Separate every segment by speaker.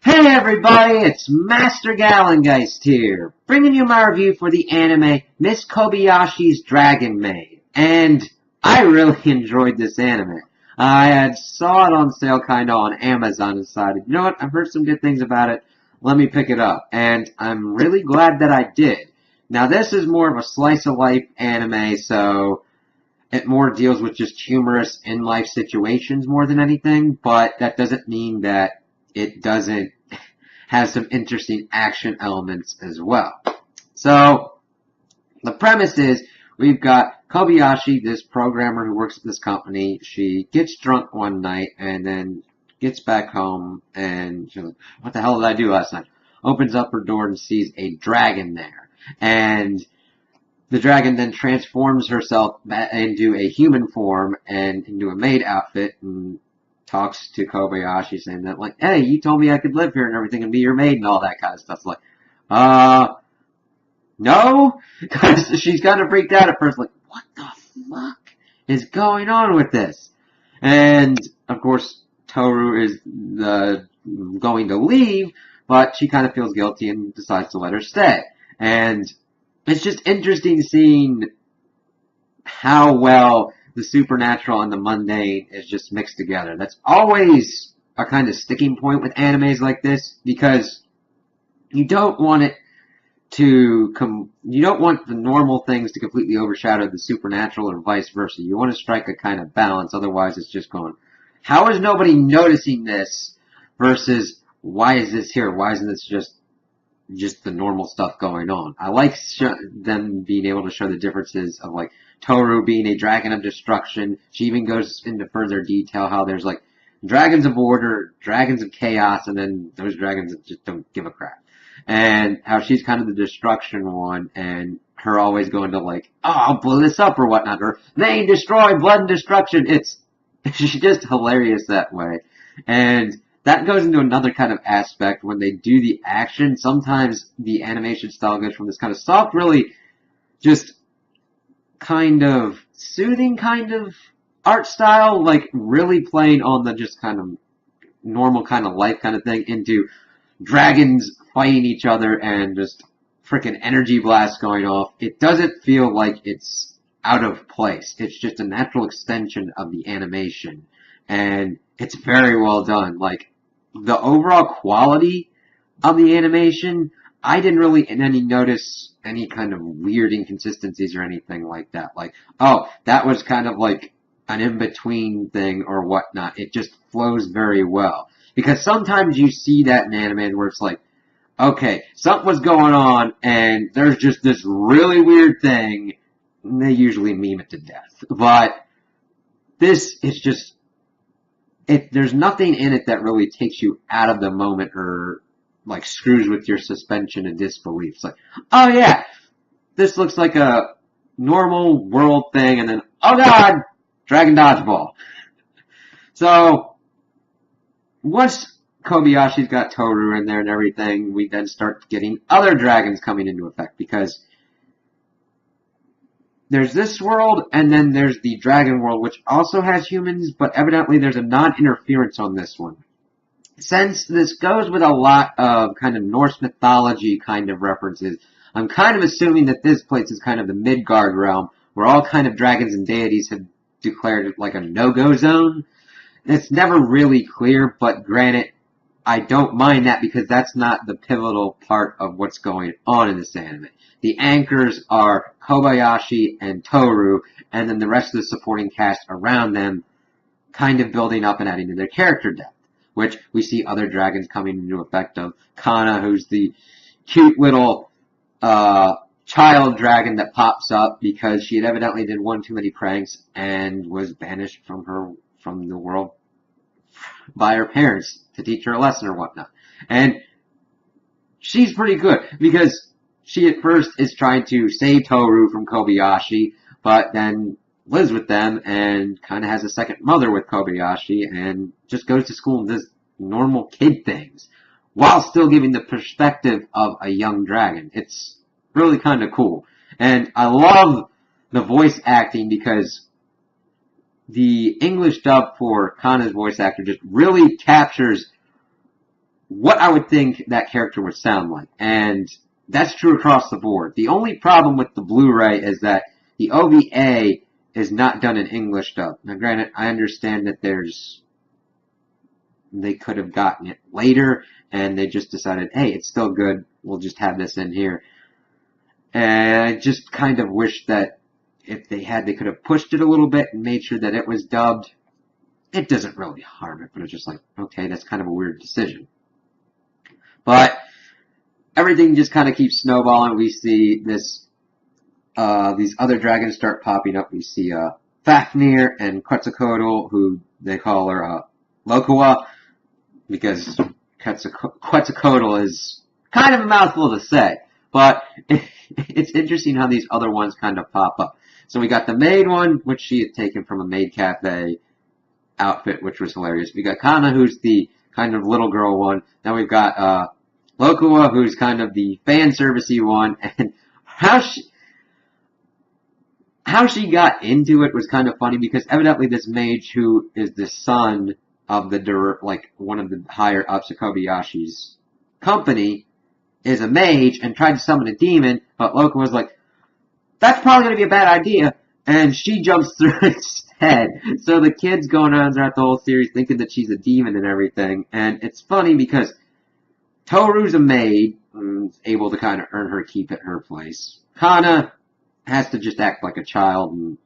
Speaker 1: Hey everybody, it's Master Gallengeist here, bringing you my review for the anime Miss Kobayashi's Dragon Maid. And I really enjoyed this anime. I had saw it on sale kinda on Amazon and decided, you know what, I've heard some good things about it, let me pick it up. And I'm really glad that I did. Now this is more of a slice of life anime, so it more deals with just humorous in-life situations more than anything, but that doesn't mean that it doesn't have some interesting action elements as well. So, the premise is, we've got Kobayashi, this programmer who works at this company. She gets drunk one night and then gets back home and she's like, what the hell did I do last night? Opens up her door and sees a dragon there. And the dragon then transforms herself into a human form and into a maid outfit and talks to Kobayashi saying that, like, hey, you told me I could live here and everything and be your maid and all that kind of stuff. It's like, no? Because she's kind of freaked out at first, like, what the fuck is going on with this? And, of course, Toru is going to leave, but she kind of feels guilty and decides to let her stay. And it's just interesting seeing how well the supernatural and the mundane is just mixed together. That's always a kind of sticking point with animes like this, because you don't want it to you don't want the normal things to completely overshadow the supernatural or vice versa. You want to strike a kind of balance, otherwise it's just going, how is nobody noticing this versus why is this here? Why isn't this just the normal stuff going on? I like them being able to show the differences of, like, Toru being a dragon of destruction. She even goes into further detail how there's, like, dragons of order, dragons of chaos, and then those dragons that just don't give a crap. And how she's kind of the destruction one, and her always going to, like, oh, I'll blow this up or whatnot, or they destroy, blood and destruction. She's just hilarious that way. And that goes into another kind of aspect when they do the action. Sometimes the animation style goes from this kind of soft, really just kind of soothing kind of art style, like really playing on the just kind of normal kind of life kind of thing, into dragons fighting each other and just freaking energy blasts going off. It doesn't feel like it's out of place. It's just a natural extension of the animation. And it's very well done. Like, the overall quality of the animation, I didn't really notice any kind of weird inconsistencies or anything like that. Like, oh, that was kind of like an in-between thing or whatnot. It just flows very well. Because sometimes you see that in anime where it's like, okay, something was going on and there's just this really weird thing, and they usually meme it to death. But this is just, there's nothing in it that really takes you out of the moment or, like, screws with your suspension of disbelief. It's like, oh yeah, this looks like a normal world thing, and then, oh god, Dragon Dodgeball. So, once Kobayashi's got Toru in there and everything, we then start getting other dragons coming into effect, because there's this world, and then there's the dragon world, which also has humans, but evidently there's a non-interference on this one. Since this goes with a lot of kind of Norse mythology kind of references, I'm kind of assuming that this place is kind of the Midgard realm, where all kind of dragons and deities have declared it like a no-go zone. It's never really clear, but granted, I don't mind that, because that's not the pivotal part of what's going on in this anime. The anchors are Kobayashi and Toru, and then the rest of the supporting cast around them kind of building up and adding to their character depth, which we see other dragons coming into effect of. Kana, who's the cute little child dragon that pops up because she had evidently did one too many pranks and was banished from the world by her parents to teach her a lesson or whatnot. And she's pretty good, because she at first is trying to save Toru from Kobayashi, but then lives with them and kind of has a second mother with Kobayashi and just goes to school and does normal kid things while still giving the perspective of a young dragon. It's really kind of cool. And I love the voice acting, because the English dub for Kana's voice actor just really captures what I would think that character would sound like. And that's true across the board. The only problem with the Blu-ray is that the OVA is not done in English dub. Now granted, I understand that they could have gotten it later and they just decided, hey, it's still good, we'll just have this in here. And I just kind of wish that if they could have pushed it a little bit and made sure that it was dubbed. It doesn't really harm it, but it's just like, okay, that's kind of a weird decision. But everything just kind of keeps snowballing. We see these other dragons start popping up. We see Fafnir and Quetzalcoatl, who they call her Lokua, because Quetzalcoatl is kind of a mouthful to say. But it's interesting how these other ones kind of pop up. So we got the Maid one, which she had taken from a Maid Cafe outfit, which was hilarious. We got Kana, who's the kind of little girl one. Then we've got Lokua, who's kind of the fan servicey one, and how she got into it was kind of funny because evidently this mage, who is the son of one of the higher ups of Kobayashi's company, is a mage and tried to summon a demon, but Lokua was like, that's probably going to be a bad idea, and she jumps through instead. So the kid's going on throughout the whole series thinking that she's a demon and everything, and it's funny because Toru's a maid, able to kind of earn her keep at her place. Kana has to just act like a child and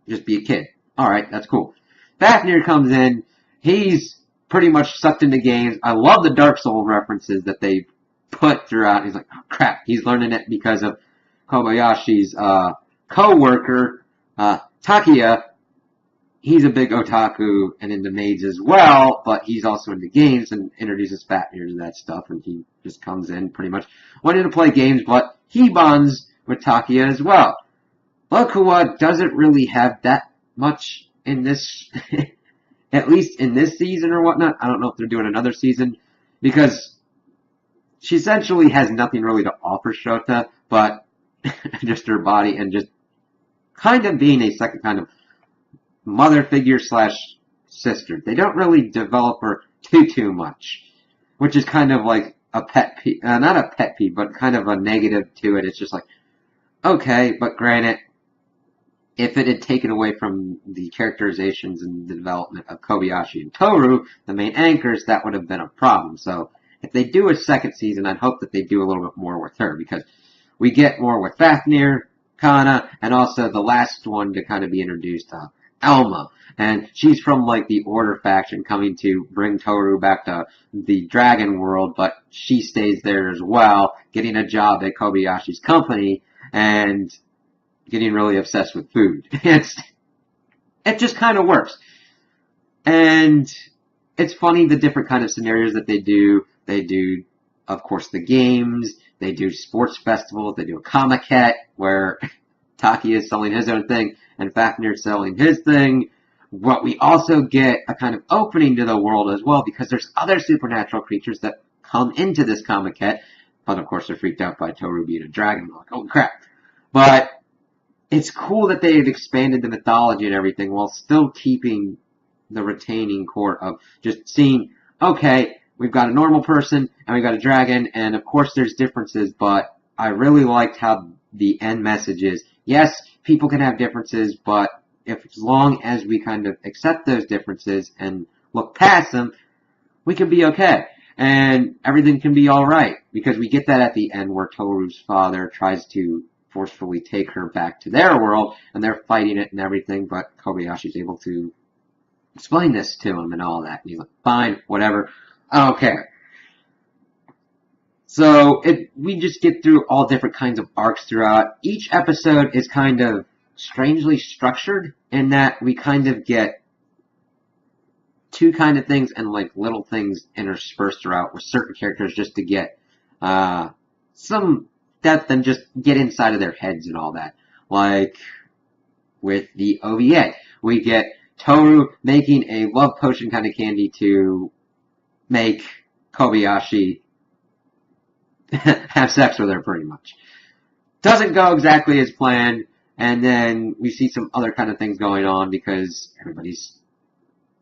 Speaker 1: just be a kid. Alright, that's cool. Fafnir comes in, he's pretty much sucked into games. I love the Dark Souls references that they put throughout. He's like, oh crap, he's learning it because of Kobayashi's co-worker, Takia. He's a big otaku and into maids as well, but he's also into games and introduces Fafnir to that stuff, and he just comes in pretty much wanting to play games, but he bonds with Takia as well. Lokua doesn't really have that much in this, at least in this season or whatnot. I don't know if they're doing another season, because she essentially has nothing really to offer Shota, but just her body and just kind of being a second kind of mother figure / sister. They don't really develop her too much, which is kind of like a pet peeve, not a pet peeve, but kind of a negative to it. It's just like, okay, but granted, if it had taken away from the characterizations and the development of Kobayashi and Toru, the main anchors, that would have been a problem. So if they do a second season, I'd hope that they do a little bit more with her, because we get more with Fafnir, Kana, and also the last one to kind of be introduced, Elma. And she's from like the Order faction coming to bring Toru back to the Dragon World, but she stays there as well, getting a job at Kobayashi's company and getting really obsessed with food. It just kind of works. And it's funny the different kind of scenarios that they do. They do, of course, the games. They do sports festivals. They do a Comic-Con where Taki is selling his own thing and Fafnir is selling his thing. But we also get a kind of opening to the world as well, because there's other supernatural creatures that come into this Comic-Con. But of course they're freaked out by Toru being a dragon. They're like, oh crap. But it's cool that they've expanded the mythology and everything while still keeping the retaining core of just seeing, okay, we've got a normal person and we've got a dragon, and of course there's differences, but I really liked how the end message is, yes, people can have differences, but as long as we kind of accept those differences and look past them, we can be okay. And everything can be alright, because we get that at the end where Toru's father tries to forcefully take her back to their world, and they're fighting it and everything, but Kobayashi's able to explain this to him and all that. And he's like, fine, whatever, I don't care. So we just get through all different kinds of arcs throughout. Each episode is kind of strangely structured in that we kind of get two kind of things and like little things interspersed throughout with certain characters just to get some depth and just get inside of their heads and all that. Like with the OVA, we get Toru making a love potion kind of candy to make Kobayashi have sex with her, pretty much. Doesn't go exactly as planned, and then we see some other kind of things going on because everybody's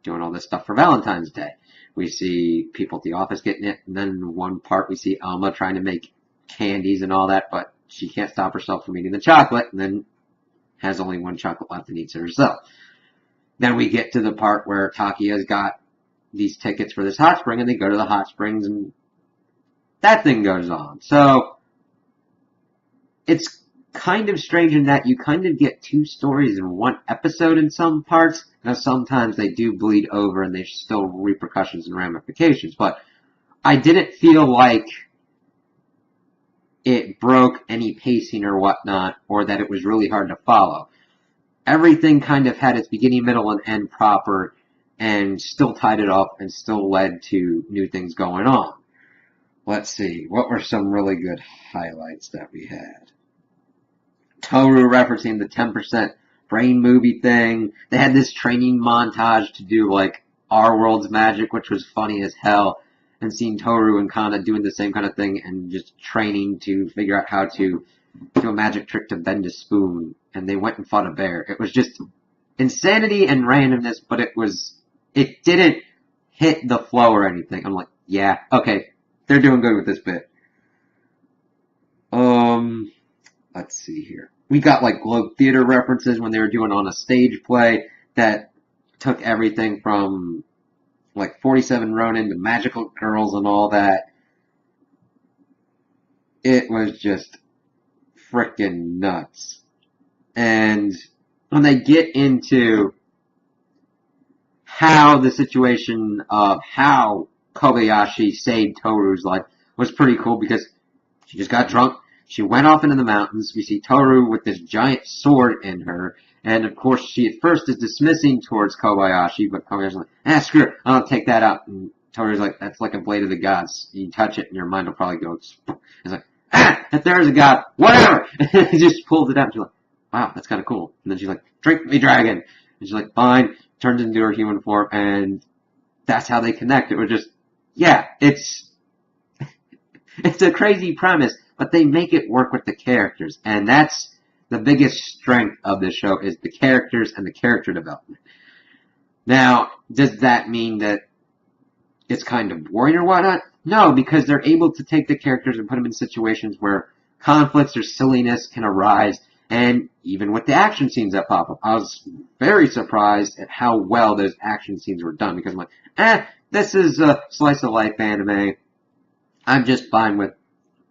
Speaker 1: doing all this stuff for Valentine's Day. We see people at the office getting it, and then in one part we see Alma trying to make candies and all that, but she can't stop herself from eating the chocolate, and then has only one chocolate left and eats it herself. Then we get to the part where Takiya's got these tickets for this hot spring, and they go to the hot springs, and that thing goes on. So, it's kind of strange in that you kind of get two stories in one episode in some parts. Now, sometimes they do bleed over, and there's still repercussions and ramifications, but I didn't feel like it broke any pacing or whatnot, or that it was really hard to follow. Everything kind of had its beginning, middle, and end proper, and still tied it up, and still led to new things going on. Let's see, what were some really good highlights that we had? Toru referencing the 10% brain movie thing. They had this training montage to do, like, Our World's Magic, which was funny as hell. And seeing Toru and Kana doing the same kind of thing and just training to figure out how to do a magic trick to bend a spoon. And they went and fought a bear. It was just insanity and randomness, but it didn't hit the flow or anything. I'm like, yeah, okay, they're doing good with this bit. Let's see here. We got like Globe Theater references when they were doing on a stage play that took everything from like 47 Ronin to Magical Girls and all that. It was just frickin' nuts. And when they get into how the situation of how Kobayashi saved Toru's life was pretty cool because she just got drunk. She went off into the mountains. We see Toru with this giant sword in her. And of course, she at first is dismissing towards Kobayashi, but Kobayashi's like, screw it, I'll take that out. And Toru's like, that's like a blade of the gods. You touch it and your mind will probably go, it's like, if there's a god, whatever! And he just pulls it out and she's like, wow, that's kind of cool. And then she's like, drink me, dragon! And she's like, fine, turns into her human form, and that's how they connect. It was just, yeah, it's a crazy premise, but they make it work with the characters, and that's the biggest strength of this show is the characters and the character development. Now, does that mean that it's kind of boring or whatnot? No, because they're able to take the characters and put them in situations where conflicts or silliness can arise, and even with the action scenes that pop up. I was very surprised at how well those action scenes were done, because I'm like, this is a slice of life anime. I'm just fine with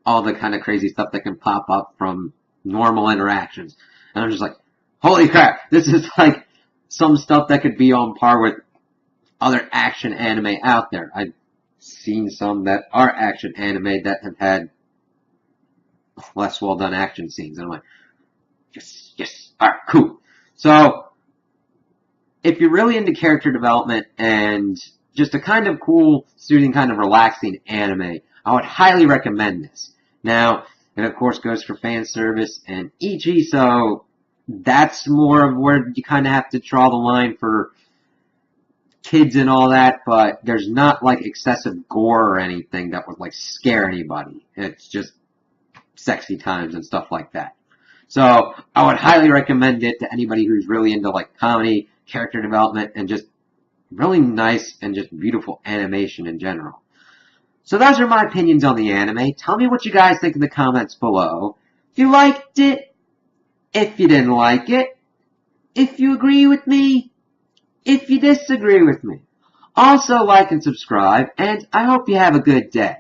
Speaker 1: all the kind of crazy stuff that can pop up from normal interactions. And I'm just like, holy crap, this is like some stuff that could be on par with other action anime out there. I've seen some that are action anime that have had less well done action scenes. And I'm like, yes, alright, cool. So, if you're really into character development and just a kind of cool, soothing, kind of relaxing anime, I would highly recommend this. Now, it of course goes for fan service and Ichi, so that's more of where you kind of have to draw the line for kids and all that, but there's not like excessive gore or anything that would like scare anybody. It's just sexy times and stuff like that. So I would highly recommend it to anybody who's really into like comedy, character development, and just really nice and just beautiful animation in general. So those are my opinions on the anime. Tell me what you guys think in the comments below. If you liked it, if you didn't like it, if you agree with me, if you disagree with me. Also like and subscribe, and I hope you have a good day.